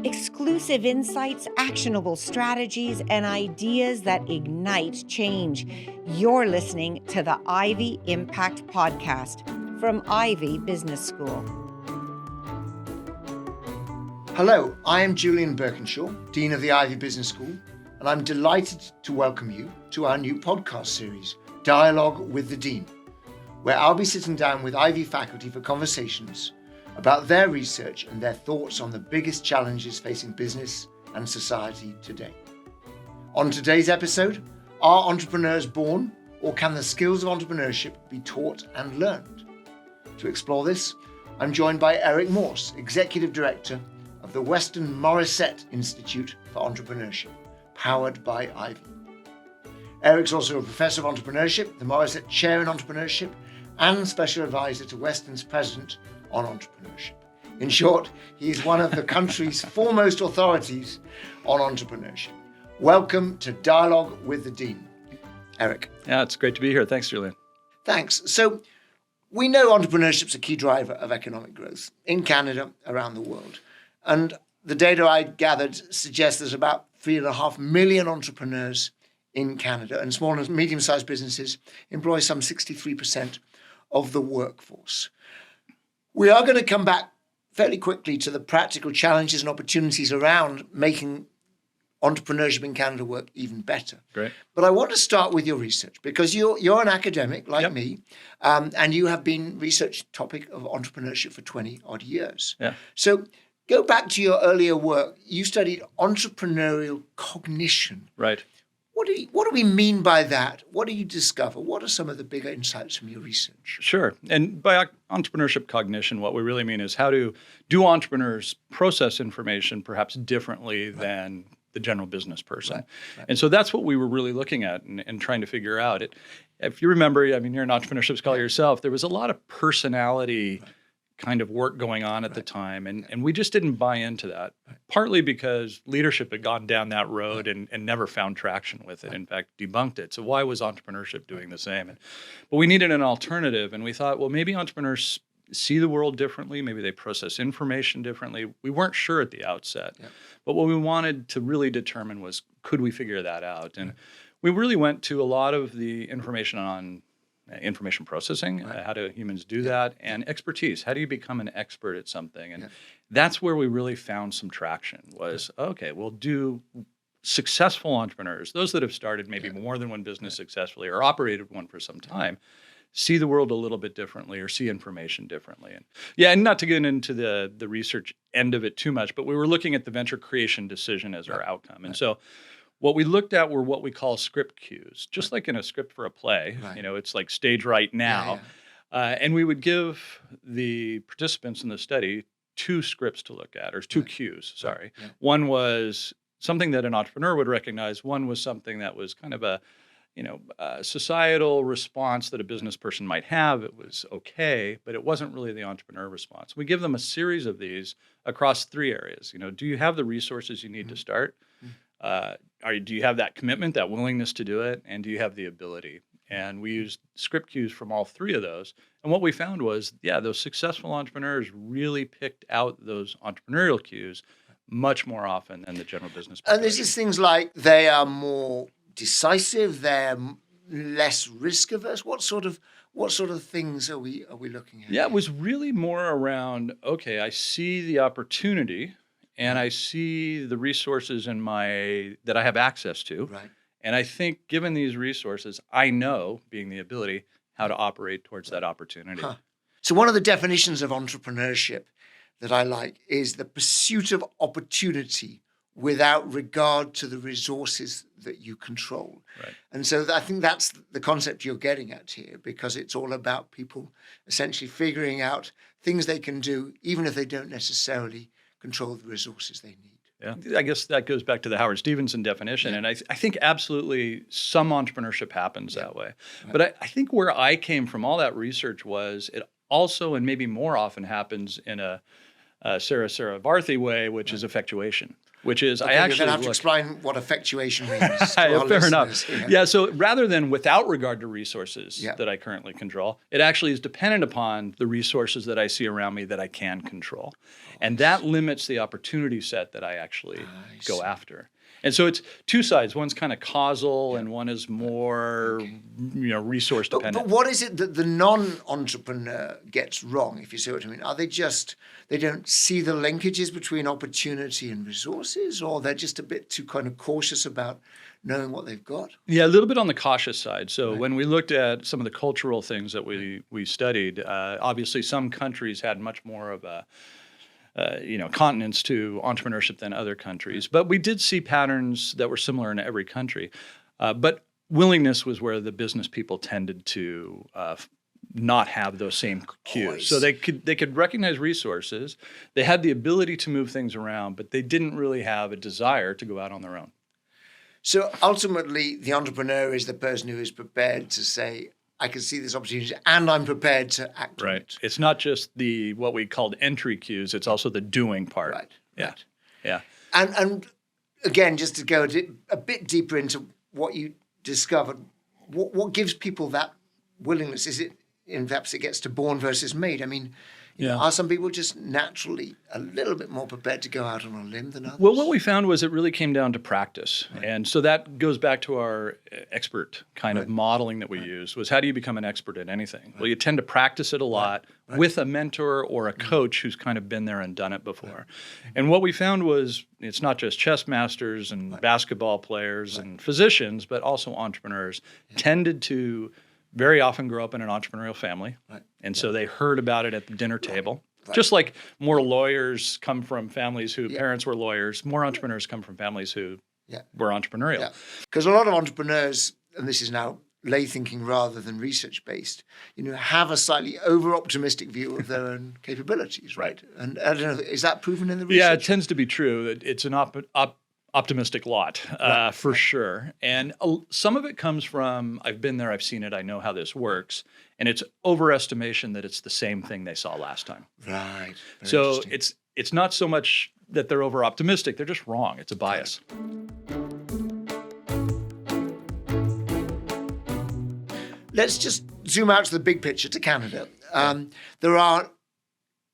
Exclusive insights, actionable strategies, and ideas that ignite change. You're listening to the Ivey Impact Podcast from Ivey Business School. Hello, I am Julian Birkinshaw, Dean of the Ivey Business School, and I'm delighted to welcome you to our new podcast series, Dialogue with the Dean, where I'll be sitting down with Ivey faculty for conversations about their research and their thoughts on the biggest challenges facing business and society today. On today's episode, are entrepreneurs born, or can the skills of entrepreneurship be taught and learned? To explore this, I'm joined by Eric Morse, Executive Director of the Western Morrissette Institute for Entrepreneurship, powered by Ivey. Eric's also a Professor of Entrepreneurship, the Morrissette Chair in Entrepreneurship, and Special Advisor to Western's President on Entrepreneurship. In short, he is one of the country's foremost authorities on entrepreneurship. Welcome to Dialogue with the Dean, Eric. Yeah, it's great to be here. Thanks, Julian. Thanks. So we know entrepreneurship is a key driver of economic growth in Canada, around the world. And the data I gathered suggests there's about 3.5 million entrepreneurs in Canada, and small and medium-sized businesses employ some 63% of the workforce. We are going to come back fairly quickly to the practical challenges and opportunities around making entrepreneurship in Canada work even better. Great. But I want to start with your research, because you're an academic like me, and you have been research topic of entrepreneurship for 20 odd years. Yeah. So go back to your earlier work. You studied entrepreneurial cognition. Right. What do we mean by that? What do you discover? What are some of the bigger insights from your research? Sure. And by entrepreneurship cognition, what we really mean is how do entrepreneurs process information perhaps differently than the general business person. Right. And so that's what we were really looking at and trying to figure out. If you remember, I mean, you're an entrepreneurship scholar yourself, there was a lot of personality kind of work going on at the time. And we just didn't buy into that, partly because leadership had gone down that road and never found traction with it. In fact, debunked it. So why was entrepreneurship doing the same? But we needed an alternative. And we thought, well, maybe entrepreneurs see the world differently. Maybe they process information differently. We weren't sure at the outset. Yeah. But what we wanted to really determine was, could we figure that out? And we really went to a lot of the information on information processing, how do humans do that, and expertise. How do you become an expert at something? And that's where we really found some traction was, okay, we'll do successful entrepreneurs, those that have started maybe more than one business successfully or operated one for some time, see the world a little bit differently or see information differently. And not to get into the research end of it too much, but we were looking at the venture creation decision as our outcome. And so what we looked at were what we call script cues, just like in a script for a play. Right. You know, it's like stage right now. And we would give the participants in the study two scripts to look at, or two cues, sorry. Yeah. One was something that an entrepreneur would recognize. One was something that was kind of a societal response that a business person might have. It was okay, but it wasn't really the entrepreneur response. We give them a series of these across three areas. You know, do you have the resources you need to start? Do you have that commitment, that willingness to do it? And do you have the ability? And we used script cues from all three of those. And what we found was, those successful entrepreneurs really picked out those entrepreneurial cues much more often than the general business person. And this is things like they are more decisive, they're less risk averse. What sort of things are we looking at? Yeah, it was really more around, okay, I see the opportunity and I see the resources that I have access to. Right. And I think given these resources, I know, being the ability, how to operate towards that opportunity. Huh. So one of the definitions of entrepreneurship that I like is the pursuit of opportunity without regard to the resources that you control. Right. And so I think that's the concept you're getting at here, because it's all about people essentially figuring out things they can do, even if they don't necessarily control the resources they need. Yeah, I guess that goes back to the Howard Stevenson definition. Yeah. And I think absolutely some entrepreneurship happens that way. Right. But I think where I came from all that research was it also, and maybe more often, happens in a Sarah Saravarthi way, which is effectuation. Which is, okay, I actually you're going to have to explain what effectuation means. To our fair enough. listeners. Yeah. So rather than without regard to resources that I currently control, it actually is dependent upon the resources that I see around me that I can control. And that limits the opportunity set that I actually go after. And so it's two sides. One's kind of causal and one is more, resource dependent. But what is it that the non-entrepreneur gets wrong, if you see what I mean? Are they just, they don't see the linkages between opportunity and resources, or they're just a bit too kind of cautious about knowing what they've got? Yeah, a little bit on the cautious side. So when we looked at some of the cultural things that we studied, obviously some countries had much more of a continents to entrepreneurship than other countries. But we did see patterns that were similar in every country. But willingness was where the business people tended to not have those same cues. So they could recognize resources. They had the ability to move things around, but they didn't really have a desire to go out on their own. So ultimately, the entrepreneur is the person who is prepared to say, I can see this opportunity and I'm prepared to act on it. It's not just what we called entry cues, it's also the doing part. Right. Yeah. And again, just to go a bit deeper into what you discovered, what gives people that willingness? Is it, perhaps it gets to born versus made? I mean, are some people just naturally a little bit more prepared to go out on a limb than others? Well, what we found was it really came down to practice. And so that goes back to our expert kind of modeling that we use, was how do you become an expert at anything? Well, you tend to practice it a lot with a mentor or a coach who's kind of been there and done it before. And what we found was it's not just chess masters and basketball players and physicians, but also entrepreneurs tended to very often grow up in an entrepreneurial family. And so they heard about it at the dinner table. Just like more lawyers come from families whose parents were lawyers, more entrepreneurs come from families who were entrepreneurial. Because a lot of entrepreneurs, and this is now lay thinking rather than research based, have a slightly over-optimistic view of their own capabilities, right? And I don't know, is that proven in the research? Yeah, it tends to be true. It's an optimistic lot, for sure. And some of it comes from, I've been there, I've seen it, I know how this works. And it's overestimation that it's the same thing they saw last time. Right. So it's not so much that they're over-optimistic, they're just wrong. It's a bias. Let's just zoom out to the big picture, to Canada. There are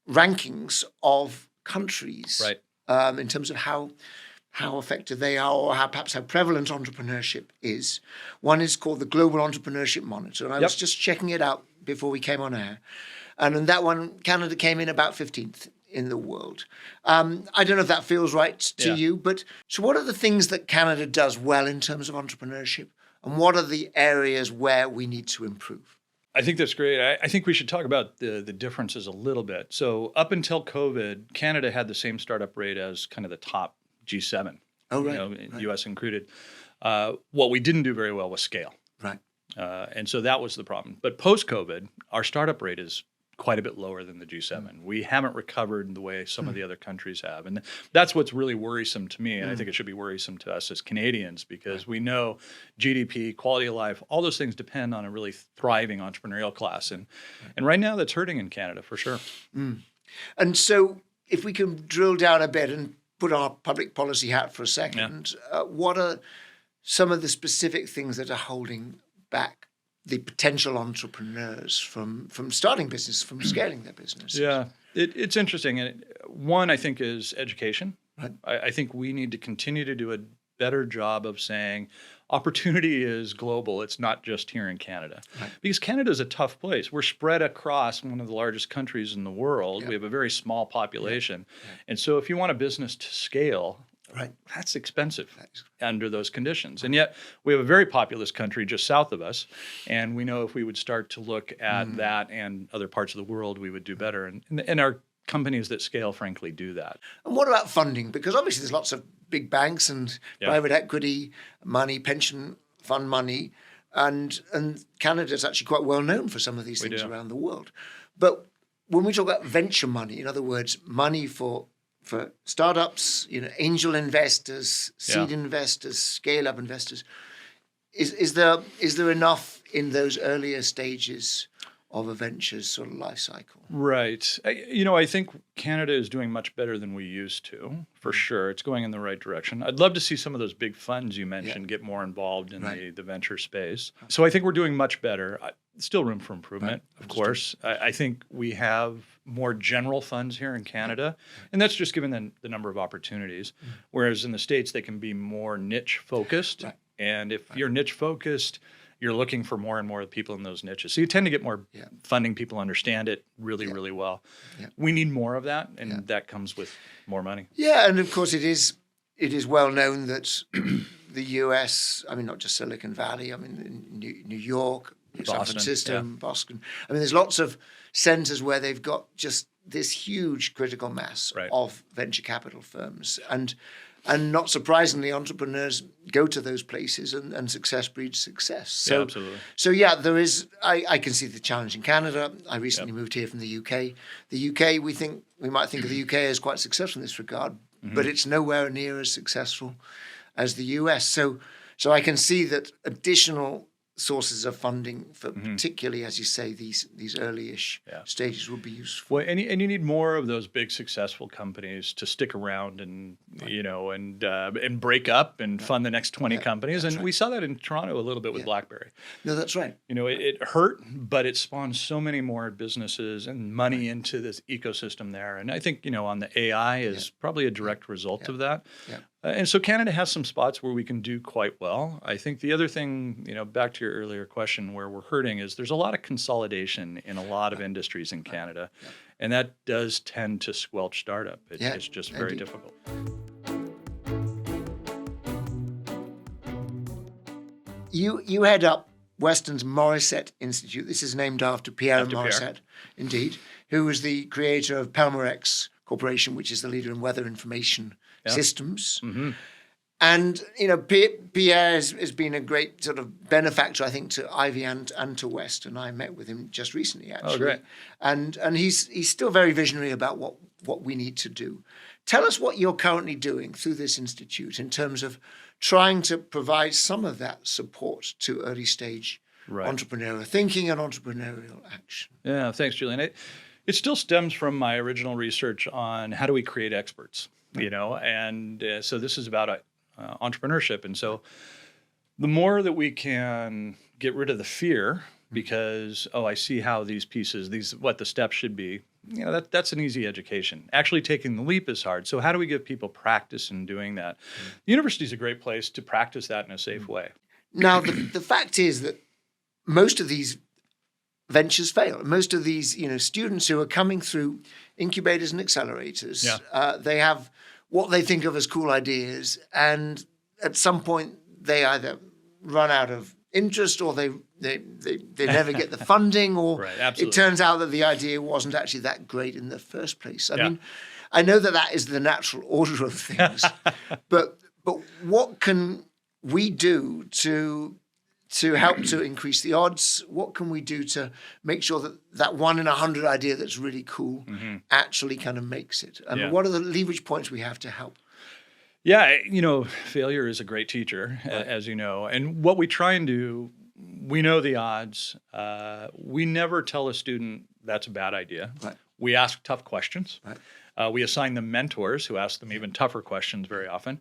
rankings of countries in terms of how effective they are, or perhaps how prevalent entrepreneurship is. One is called the Global Entrepreneurship Monitor, and I was just checking it out before we came on air. And in that one, Canada came in about 15th in the world. I don't know if that feels right to you, but so what are the things that Canada does well in terms of entrepreneurship, and what are the areas where we need to improve? I think that's great. I think we should talk about the differences a little bit. So up until COVID, Canada had the same startup rate as kind of the top G7, U.S. included. What we didn't do very well was scale. Right. And so that was the problem. But post-COVID, our startup rate is quite a bit lower than the G7. We haven't recovered the way some of the other countries have. And that's what's really worrisome to me. And I think it should be worrisome to us as Canadians, because we know GDP, quality of life, all those things depend on a really thriving entrepreneurial class. And right now that's hurting in Canada for sure. And so if we can drill down a bit and put our public policy hat for a second, what are some of the specific things that are holding back the potential entrepreneurs from starting business, from scaling their business? Yeah, it's interesting. And one, I think, is education. Right. I think we need to continue to do a better job of saying opportunity is global. It's not just here in Canada. Right. Because Canada is a tough place. We're spread across one of the largest countries in the world. We have a very small population. And so if you want a business to scale, that's expensive under those conditions. And yet we have a very populous country just south of us. And we know if we would start to look at that and other parts of the world, we would do better. And our companies that scale, frankly, do that. And what about funding? Because obviously there's lots of big banks and private equity money, pension fund money. And Canada is actually quite well known for some of these things around the world. But when we talk about venture money, in other words, money for startups, angel investors, seed investors, scale-up investors, is there enough in those earlier stages of a venture's sort of life cycle. Right. I think Canada is doing much better than we used to, for sure. It's going in the right direction. I'd love to see some of those big funds you mentioned get more involved in the venture space. So I think we're doing much better. Still room for improvement, of course. I think we have more general funds here in Canada, and that's just given the number of opportunities. Whereas in the States, they can be more niche focused. Right. And if you're niche focused, you're looking for more and more people in those niches. So you tend to get more funding. People understand it really well. Yeah. We need more of that, and that comes with more money. Yeah, and of course it is well known that the US, I mean, not just Silicon Valley, I mean, New York, San Francisco, Boston. I mean, there's lots of centers where they've got just this huge critical mass of venture capital firms. And not surprisingly, entrepreneurs go to those places and success breeds success. So, absolutely. So there is, I can see the challenge in Canada. I recently moved here from the UK. The UK, we might think of the UK as quite successful in this regard, but it's nowhere near as successful as the US. So I can see that additional sources of funding for particularly, as you say, these early-ish stages would be useful. Well, and you need more of those big successful companies to stick around and and break up and fund the next 20 companies. And we saw that in Toronto a little bit with BlackBerry. No, that's right. It hurt, but it spawned so many more businesses and money into this ecosystem there. And I think on the AI is probably a direct result of that. Yeah. And so Canada has some spots where we can do quite well. I think the other thing, back to your earlier question, where we're hurting is there's a lot of consolidation in a lot of industries in Canada, and that does tend to squelch startup. It's just very difficult. You head up Weston's Morrissette Institute. This is named after Pierre Morrissette, indeed, who was the creator of Pelmorex Corporation, which is the leader in weather information systems. Mm-hmm. And, Pierre has been a great sort of benefactor, I think, to Ivey and to West. And I met with him just recently, actually. Oh, great. And he's still very visionary about what we need to do. Tell us what you're currently doing through this institute in terms of trying to provide some of that support to early stage entrepreneurial thinking and entrepreneurial action. Yeah, thanks, Julian. It still stems from my original research on how do we create experts, and so this is about entrepreneurship. And so the more that we can get rid of the fear because, I see how these pieces, what the steps should be, that's an easy education. Actually taking the leap is hard. So how do we give people practice in doing that? The university is a great place to practice that in a safe way. Now, the fact is that most of these ventures fail. Most of these, students who are coming through incubators and accelerators, they have what they think of as cool ideas, and at some point they either run out of interest or they never get the funding, or it turns out that the idea wasn't actually that great in the first place. I mean, I know that is the natural order of things, but what can we do to help to increase the odds? What can we do to make sure that 1 in 100 idea that's really cool actually kind of makes it? And what are the leverage points we have to help? Yeah, failure is a great teacher, as you know. And what we try and do, we know the odds. We never tell a student that's a bad idea. Right. We ask tough questions. Right. We assign them mentors who ask them even tougher questions very often.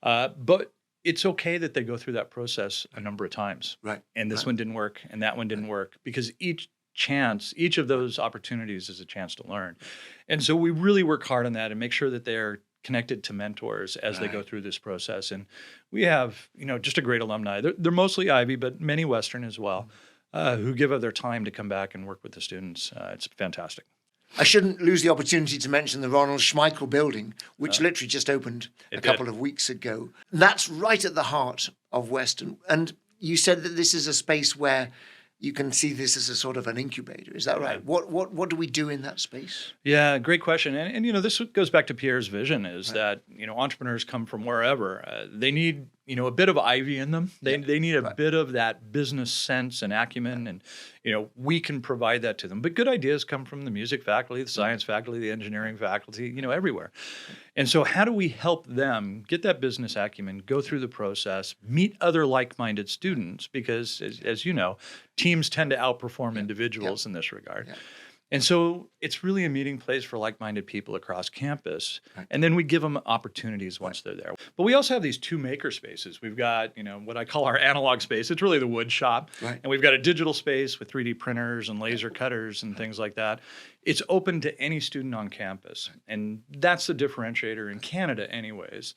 But it's okay that they go through that process a number of times. Right. And this one didn't work, and that one didn't work, because each of those opportunities is a chance to learn. And so we really work hard on that and make sure that they're connected to mentors as they go through this process. And we have, just a great alumni. They're mostly Ivy, but many Western as well, who give up their time to come back and work with the students. It's fantastic. I shouldn't lose the opportunity to mention the Ronald Schmeichel building, which literally just opened a couple of weeks ago. That's right at the heart of Western. And you said that this is a space where you can see this as a sort of an incubator. Is that right? What do we do in that space? Yeah, great question. And this goes back to Pierre's vision, is that, entrepreneurs come from wherever. They need, a bit of Ivy in them. They need a right. bit of that business sense and acumen, and we can provide that to them. But good ideas come from the music faculty, the science faculty, the engineering faculty, everywhere. And so how do we help them get that business acumen, go through the process, meet other like-minded students? Because as you know, teams tend to outperform individuals in this regard. Yeah. And so it's really a meeting place for like-minded people across campus. Right. And then we give them opportunities once they're there. But we also have these 2 maker spaces. We've got, what I call our analog space. It's really the wood shop. Right. And we've got a digital space with 3D printers and laser cutters and things like that. It's open to any student on campus. And that's the differentiator in Canada anyways,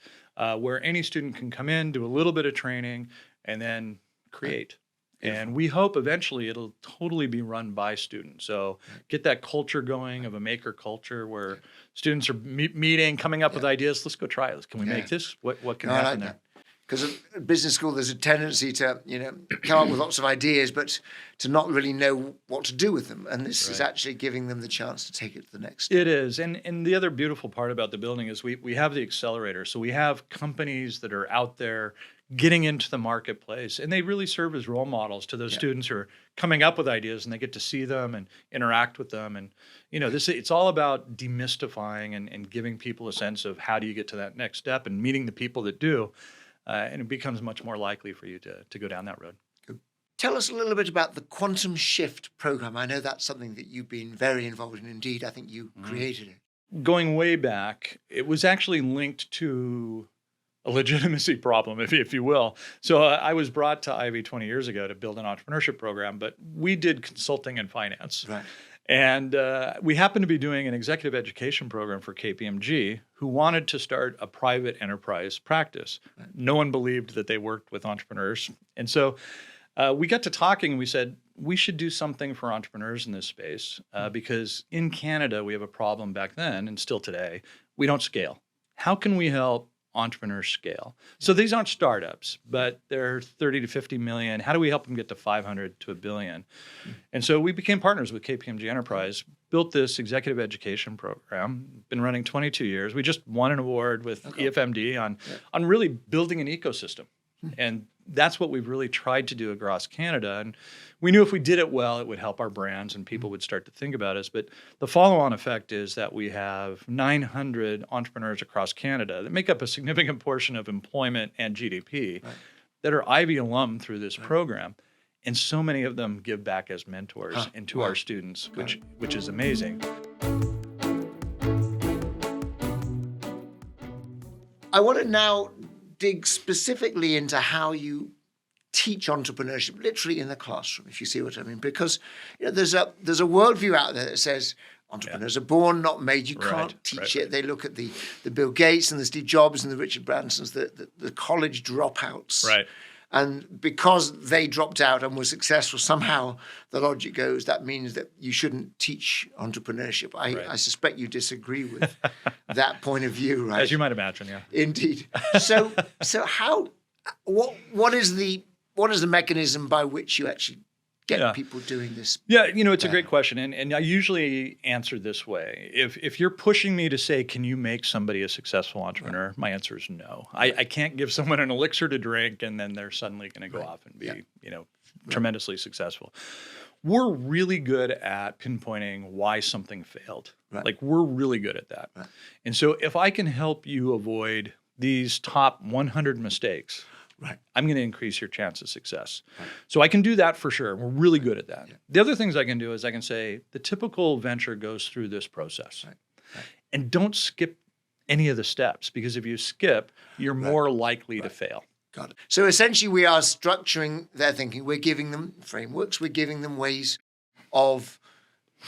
where any student can come in, do a little bit of training, and then create. And we hope eventually it'll totally be run by students. So get that culture going of a maker culture where students are meeting, coming up with ideas. Let's go try it. Can we make this? What can happen there? Because at business school, there's a tendency to, come up with lots of ideas, but to not really know what to do with them. And this is actually giving them the chance to take it to the next step. It is. And the other beautiful part about the building is we have the accelerator. So we have companies that are out there getting into the marketplace, and they really serve as role models to those students who are coming up with ideas, and they get to see them and interact with them. And, it's all about demystifying and giving people a sense of how do you get to that next step and meeting the people that do. And it becomes much more likely for you to go down that road. Tell us a little bit about the Quantum Shift program. I know that's something that you've been very involved in. Indeed, I think you created it. Going way back, it was actually linked to a legitimacy problem, if you will. So I was brought to Ivey 20 years ago to build an entrepreneurship program, but we did consulting and finance. Right. And we happened to be doing an executive education program for KPMG who wanted to start a private enterprise practice. Right. No one believed that they worked with entrepreneurs. And so we got to talking and we said, we should do something for entrepreneurs in this space because in Canada, we have a problem back then and still today, we don't scale. How can we help entrepreneurs scale? So these aren't startups, but they're 30 to 50 million. How do we help them get to 500 to $1 billion? And so we became partners with KPMG Enterprise, built this executive education program, been running 22 years. We just won an award with EFMD on really building an ecosystem. And that's what we've really tried to do across Canada. And we knew if we did it well, it would help our brands and people would start to think about us. But the follow-on effect is that we have 900 entrepreneurs across Canada that make up a significant portion of employment and GDP that are Ivey alum through this program. And so many of them give back as mentors and to our students, which is amazing. I want to now dig specifically into how you teach entrepreneurship, literally in the classroom, if you see what I mean. Because there's a worldview out there that says entrepreneurs are born, not made. You can't teach it. They look at the Bill Gates and the Steve Jobs and the Richard Bransons, the college dropouts. Right. And because they dropped out and were successful, somehow the logic goes, that means that you shouldn't teach entrepreneurship. I suspect you disagree with that point of view, right? As you might imagine, yeah. Indeed. So what is the mechanism by which you actually get people doing this? Yeah, it's a great question. And I usually answer this way. If you're pushing me to say, can you make somebody a successful entrepreneur? My answer is no. I can't give someone an elixir to drink and then they're suddenly going to go off and be, tremendously successful. We're really good at pinpointing why something failed. Right. Like we're really good at that. Right. And so if I can help you avoid these top 100 mistakes, I'm going to increase your chance of success. Right. So I can do that for sure. We're really good at that. Yeah. The other things I can do is I can say the typical venture goes through this process. Right. Right. And don't skip any of the steps because if you skip, you're more likely to fail. Got it. So essentially we are structuring their thinking. We're giving them frameworks. We're giving them ways of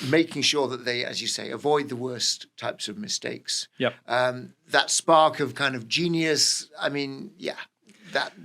making sure that they, as you say, avoid the worst types of mistakes. Yep. That spark of kind of genius,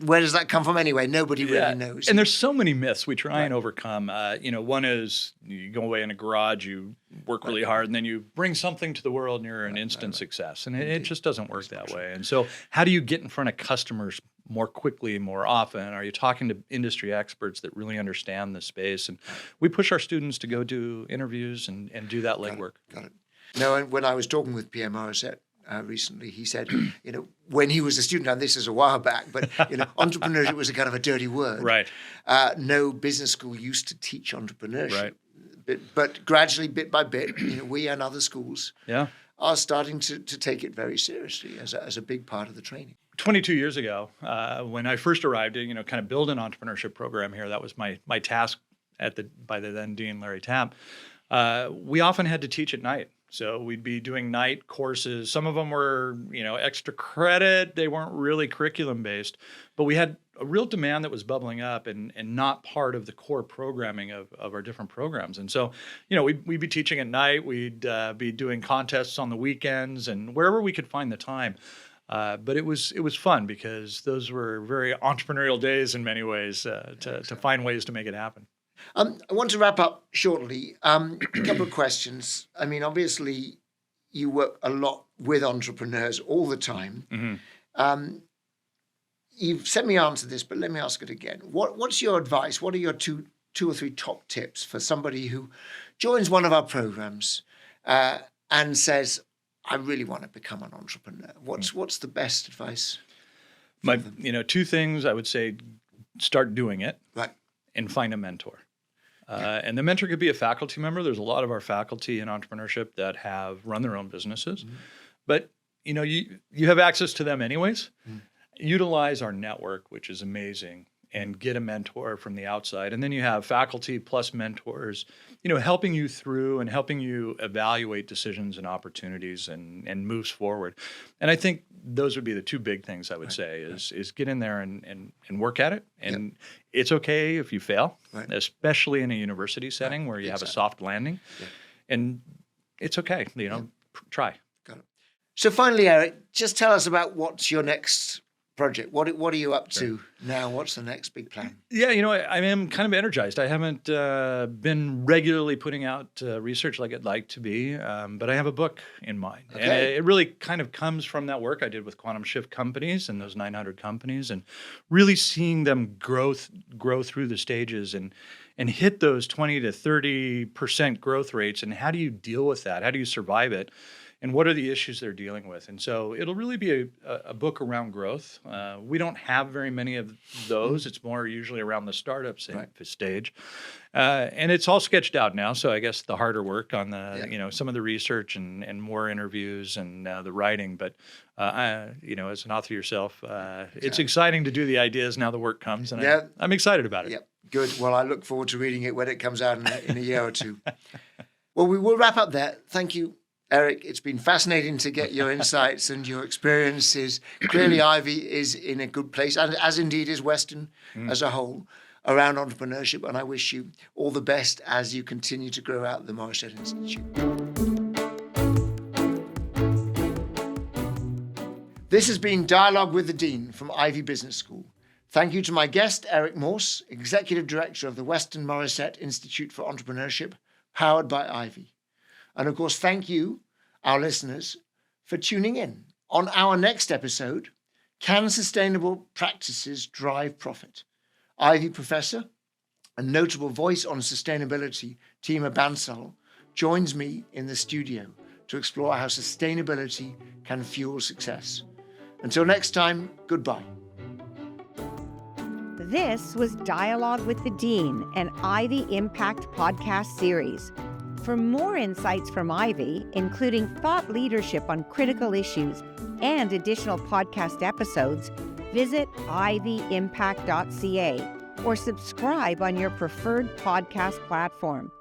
where does that come from anyway? Nobody really knows. And there's so many myths we try and overcome. One is you go away in a garage, you work really hard, and then you bring something to the world and you're an instant success. And it just doesn't work that way. And so how do you get in front of customers more quickly, more often? Are you talking to industry experts that really understand the space? And we push our students to go do interviews and do that legwork. Got it. No, and when I was talking with Pierre Morrissette recently. He said, when he was a student, and this is a while back, but entrepreneurship was a kind of a dirty word. Right. No business school used to teach entrepreneurship. Right. But gradually, bit by bit, we and other schools are starting to take it very seriously as a big part of the training. 22 years ago, when I first arrived, kind of build an entrepreneurship program here, that was my task by the then Dean Larry Tapp. We often had to teach at night. So we'd be doing night courses. Some of them were, extra credit. They weren't really curriculum based, but we had a real demand that was bubbling up and not part of the core programming of our different programs. And so, we'd be teaching at night. We'd be doing contests on the weekends and wherever we could find the time. But it was fun because those were very entrepreneurial days in many ways to find ways to make it happen. I want to wrap up shortly. A couple of questions. I mean, obviously, you work a lot with entrepreneurs all the time. Mm-hmm. You've sent me answer this, but let me ask it again. What's your advice? What are your two or three top tips for somebody who joins one of our programs and says, I really want to become an entrepreneur? What's the best advice? Two things I would say: start doing it, right, and find a mentor. And the mentor could be a faculty member. There's a lot of our faculty in entrepreneurship that have run their own businesses, but you have access to them anyways. Utilize our network, which is amazing, and get a mentor from the outside. And then you have faculty plus mentors, helping you through and helping you evaluate decisions and opportunities and moves forward. And I think those would be the two big things I would say is get in there and work at it. And it's okay if you fail, especially in a university setting where you have a soft landing. And it's okay, try. Got it. So finally, Eric, just tell us about what's your next project. What are you up to now? What's the next big plan? Yeah, I am kind of energized. I haven't been regularly putting out research like I'd like to be, but I have a book in mind. Okay. And it really kind of comes from that work I did with Quantum Shift companies and those 900 companies, and really seeing them grow through the stages and hit those 20 to 30% growth rates. And how do you deal with that? How do you survive it? And what are the issues they're dealing with? And so it'll really be a book around growth. We don't have very many of those. It's more usually around the startup stage. And it's all sketched out now. So I guess the harder work on the, some of the research and more interviews and the writing. But, as an author yourself, it's exciting to do the ideas. Now the work comes. And I'm excited about it. Yep. Good. Well, I look forward to reading it when it comes out in a year or two. Well, we will wrap up there. Thank you, Eric. It's been fascinating to get your insights and your experiences. Clearly, Ivey is in a good place, as indeed is Western as a whole, around entrepreneurship. And I wish you all the best as you continue to grow out the Morrissette Institute. This has been Dialogue with the Dean from Ivey Business School. Thank you to my guest, Eric Morse, Executive Director of the Western Morrissette Institute for Entrepreneurship, powered by Ivey. And of course, thank you, our listeners, for tuning in. On our next episode, Can Sustainable Practices Drive Profit? Ivey professor and notable voice on sustainability, Tima Bansal, joins me in the studio to explore how sustainability can fuel success. Until next time, goodbye. This was Dialogue with the Dean, an Ivey Impact Podcast series. For more insights from Ivey, including thought leadership on critical issues and additional podcast episodes, visit ivyimpact.ca or subscribe on your preferred podcast platform.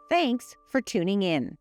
Thanks for tuning in.